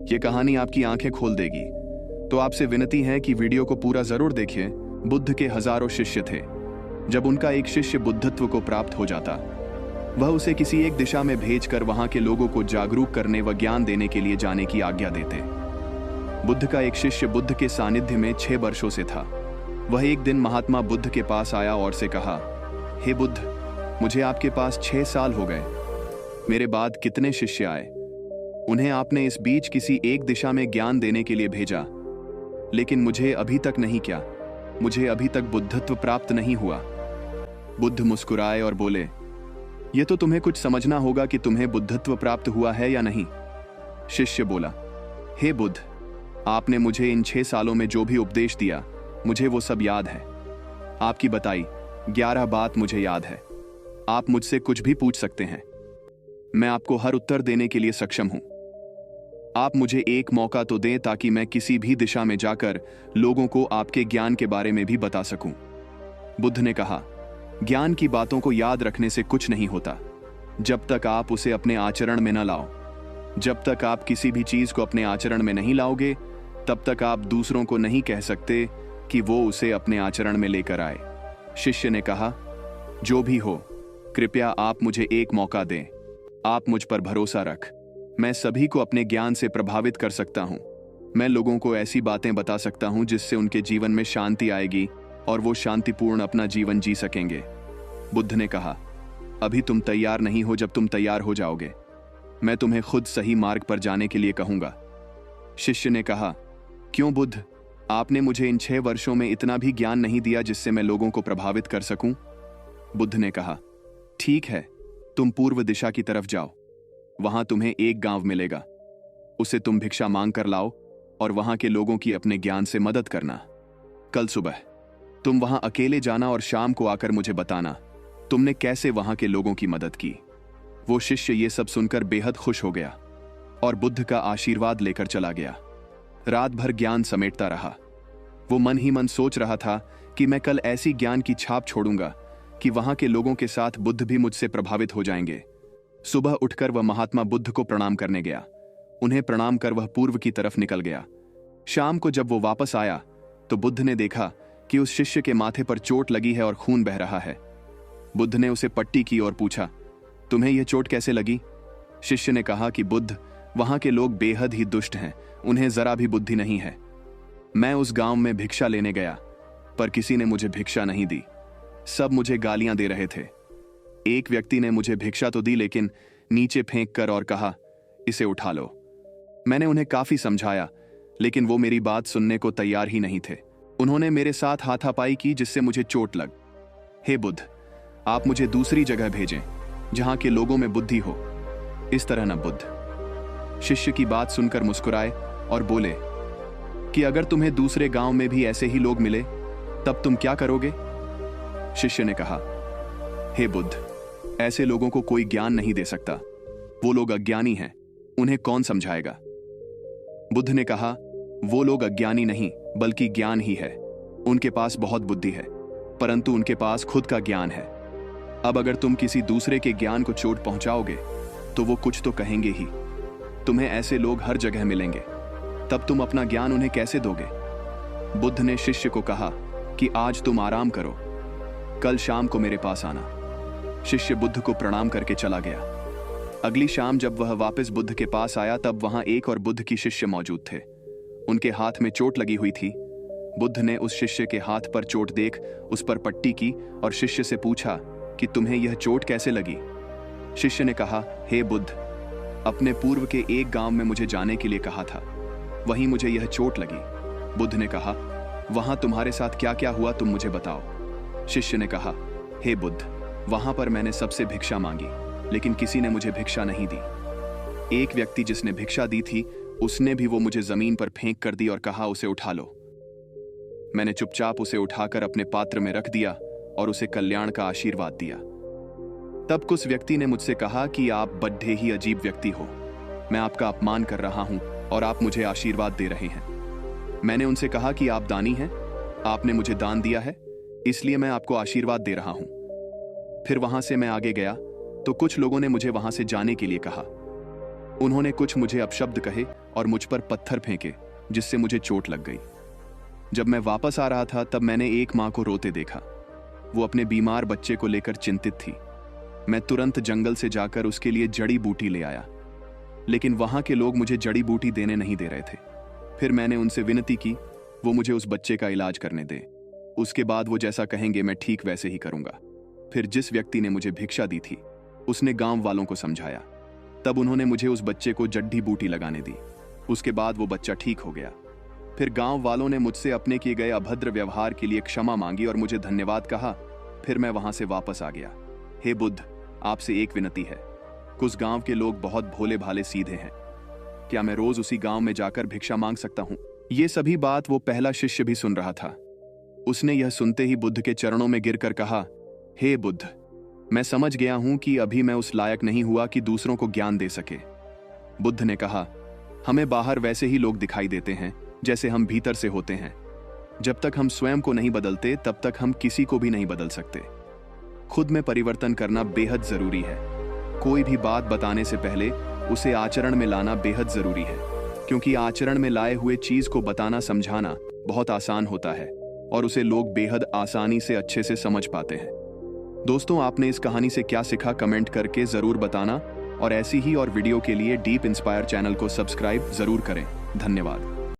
ये कहानी आपकी आंखें खोल देगी। तो आपसे विनती है कि वीडियो को पूरा जरूर देखिए। बुद्ध के हजारों शिष्य थे। जब उनका एक शिष्य बुद्धत्व को प्राप्त हो जाता, वह उसे किसी एक दिशा में भेजकर वहां के लोगों को जागरूक करने व ज्ञान देने के लिए जाने की आज्ञा देते। बुद्ध का एक शिष्य बुद्ध के सानिध्य में 6 वर्षों से था। वह एक दिन महात्मा बुद्ध के पास आया और से कहा, हे बुद्ध, मुझे आपके पास 6 साल हो गए। मेरे बाद कितने शिष्य आए, उन्हें आपने इस बीच किसी एक दिशा में ज्ञान देने के लिए भेजा, लेकिन मुझे अभी तक नहीं, क्या मुझे अभी तक बुद्धत्व प्राप्त नहीं हुआ। बुद्ध मुस्कुराए और बोले, यह तो तुम्हें कुछ समझना होगा कि तुम्हें बुद्धत्व प्राप्त हुआ है या नहीं। शिष्य बोला, हे बुद्ध, आपने मुझे इन 6 सालों में जो भी उपदेश दिया, मुझे वो सब याद है। आपकी बताई 11 बात मुझे याद है। आप मुझसे कुछ भी पूछ सकते हैं, मैं आपको हर उत्तर देने के लिए सक्षम हूं। आप मुझे एक मौका तो दें ताकि मैं किसी भी दिशा में जाकर लोगों को आपके ज्ञान के बारे में भी बता सकूं। बुद्ध ने कहा, ज्ञान की बातों को याद रखने से कुछ नहीं होता जब तक आप उसे अपने आचरण में न लाओ। जब तक आप किसी भी चीज को अपने आचरण में नहीं लाओगे, तब तक आप दूसरों को नहीं कह सकते कि वो उसे अपने आचरण में लेकर आए। शिष्य ने कहा, जो भी हो, कृपया आप मुझे एक मौका दें। आप मुझ पर भरोसा रख। मैं सभी को अपने ज्ञान से प्रभावित कर सकता हूं। मैं लोगों को ऐसी बातें बता सकता हूं जिससे उनके जीवन में शांति आएगी और वो शांतिपूर्ण अपना जीवन जी सकेंगे। बुद्ध ने कहा, अभी तुम तैयार नहीं हो। जब तुम तैयार हो जाओगे, मैं तुम्हें खुद सही मार्ग पर जाने के लिए कहूंगा। शिष्य ने कहा, क्यों बुद्ध, आपने मुझे इन 6 वर्षों में इतना भी ज्ञान नहीं दिया जिससे मैं लोगों को प्रभावित कर सकूं। बुद्ध ने कहा, ठीक है, तुम पूर्व दिशा की तरफ जाओ। वहां तुम्हें एक गांव मिलेगा, उसे तुम भिक्षा मांग कर लाओ और वहां के लोगों की अपने ज्ञान से मदद करना। कल सुबह तुम वहां अकेले जाना और शाम को आकर मुझे बताना तुमने कैसे वहां के लोगों की मदद की। वो शिष्य ये सब सुनकर बेहद खुश हो गया और बुद्ध का आशीर्वाद लेकर चला गया। रात भर ज्ञान समेटता रहा। वो मन ही मन सोच रहा था कि मैं कल ऐसी ज्ञान की छाप छोड़ूंगा कि वहां के लोगों के साथ बुद्ध भी मुझसे प्रभावित हो जाएंगे। सुबह उठकर वह महात्मा बुद्ध को प्रणाम करने गया। उन्हें प्रणाम कर वह पूर्व की तरफ निकल गया। शाम को जब वो वापस आया तो बुद्ध ने देखा कि उस शिष्य के माथे पर चोट लगी है और खून बह रहा है। बुद्ध ने उसे पट्टी की और पूछा, तुम्हें यह चोट कैसे लगी? शिष्य ने कहा कि बुद्ध, वहां के लोग बेहद ही दुष्ट हैं, उन्हें जरा भी बुद्धि नहीं है। मैं उस गांव में भिक्षा लेने गया, पर किसी ने मुझे भिक्षा नहीं दी। सब मुझे गालियां दे रहे थे। एक व्यक्ति ने मुझे भिक्षा तो दी, लेकिन नीचे फेंक कर और कहा, इसे उठा लो। मैंने उन्हें काफी समझाया, लेकिन वो मेरी बात सुनने को तैयार ही नहीं थे। उन्होंने मेरे साथ हाथापाई की जिससे मुझे चोट लग। हे बुद्ध, आप मुझे दूसरी जगह भेजें जहां के लोगों में बुद्धि हो। इस तरह न। बुद्ध शिष्य की बात सुनकर मुस्कुराए और बोले कि अगर तुम्हें दूसरे गांव में भी ऐसे ही लोग मिले तब तुम क्या करोगे? शिष्य ने कहा, हे बुद्ध, ऐसे लोगों को कोई ज्ञान नहीं दे सकता। वो लोग अज्ञानी हैं, उन्हें कौन समझाएगा? बुद्ध ने कहा, वो लोग अज्ञानी नहीं बल्कि ज्ञान ही है। उनके पास बहुत बुद्धि है, परंतु उनके पास खुद का ज्ञान है। अब अगर तुम किसी दूसरे के ज्ञान को चोट पहुंचाओगे तो वो कुछ तो कहेंगे ही। तुम्हें ऐसे लोग हर जगह मिलेंगे, तब तुम अपना ज्ञान उन्हें कैसे दोगे? बुद्ध ने शिष्य को कहा कि आज तुम आराम करो, कल शाम को मेरे पास आना। शिष्य बुद्ध को प्रणाम करके चला गया। अगली शाम जब वह वापस बुद्ध के पास आया तब वहां एक और बुद्ध की शिष्य मौजूद थे। उनके हाथ में चोट लगी हुई थी। बुद्ध ने उस शिष्य के हाथ पर चोट देख उस पर पट्टी की और शिष्य से पूछा कि तुम्हें यह चोट कैसे लगी? शिष्य ने कहा, हे बुद्ध, अपने पूर्व के एक गांव में मुझे जाने के लिए कहा था, वहीं मुझे यह चोट लगी। बुद्ध ने कहा, वहां तुम्हारे साथ क्या क्या हुआ तुम मुझे बताओ। शिष्य ने कहा, हे बुद्ध, वहां पर मैंने सबसे भिक्षा मांगी, लेकिन किसी ने मुझे भिक्षा नहीं दी। एक व्यक्ति जिसने भिक्षा दी थी उसने भी वो मुझे जमीन पर फेंक कर दी और कहा, उसे उठा लो। मैंने चुपचाप उसे उठाकर अपने पात्र में रख दिया और उसे कल्याण का आशीर्वाद दिया। तब कुछ व्यक्ति ने मुझसे कहा कि आप बड्ढे ही अजीब व्यक्ति हो, मैं आपका अपमान कर रहा हूं और आप मुझे आशीर्वाद दे रहे हैं। मैंने उनसे कहा कि आप दानी हैं, आपने मुझे दान दिया है, इसलिए मैं आपको आशीर्वाद दे रहा हूं। फिर वहां से मैं आगे गया तो कुछ लोगों ने मुझे वहां से जाने के लिए कहा। उन्होंने कुछ मुझे अपशब्द कहे और मुझ पर पत्थर फेंके, जिससे मुझे चोट लग गई। जब मैं वापस आ रहा था तब मैंने एक माँ को रोते देखा। वो अपने बीमार बच्चे को लेकर चिंतित थी। मैं तुरंत जंगल से जाकर उसके लिए जड़ी बूटी ले आया, लेकिन वहां के लोग मुझे जड़ी बूटी देने नहीं दे रहे थे। फिर मैंने उनसे विनती की वो मुझे उस बच्चे का इलाज करने दे। उसके बाद वो जैसा कहेंगे मैं ठीक वैसे ही करूंगा। फिर जिस व्यक्ति ने मुझे भिक्षा दी थी उसने गांव वालों को समझाया। तब उन्होंने मुझे उस बच्चे को जड़ी बूटी लगाने दी। उसके बाद वो बच्चा ठीक हो गया। फिर गांव वालों ने मुझसे अपने किए गए अभद्र व्यवहार के लिए क्षमा मांगी और मुझे धन्यवाद कहा। फिर मैं वहां से वापस आ गया। हे बुद्ध, आपसे एक विनती है। कुछ गांव के लोग बहुत भोले भाले सीधे हैं। क्या मैं रोज उसी गांव में जाकर भिक्षा मांग सकता हूं? ये सभी बात वो पहला शिष्य भी सुन रहा था। उसने यह सुनते ही बुद्ध के चरणों में गिरकर कहा, हे बुद्ध, मैं समझ गया हूं कि अभी मैं उस लायक नहीं हुआ कि दूसरों को ज्ञान दे सके। बुद्ध ने कहा, हमें बाहर वैसे ही लोग दिखाई देते हैं जैसे हम भीतर से होते हैं। जब तक हम स्वयं को नहीं बदलते तब तक हम किसी को भी नहीं बदल सकते। खुद में परिवर्तन करना बेहद जरूरी है। कोई भी बात बताने से पहले उसे आचरण में लाना बेहद जरूरी है, क्योंकि आचरण में लाए हुए चीज को बताना समझाना बहुत आसान होता है और उसे लोग बेहद आसानी से अच्छे से समझ पाते हैं। दोस्तों, आपने इस कहानी से क्या सीखा कमेंट करके जरूर बताना और ऐसी ही और वीडियो के लिए डीप इंस्पायर चैनल को सब्सक्राइब जरूर करें। धन्यवाद।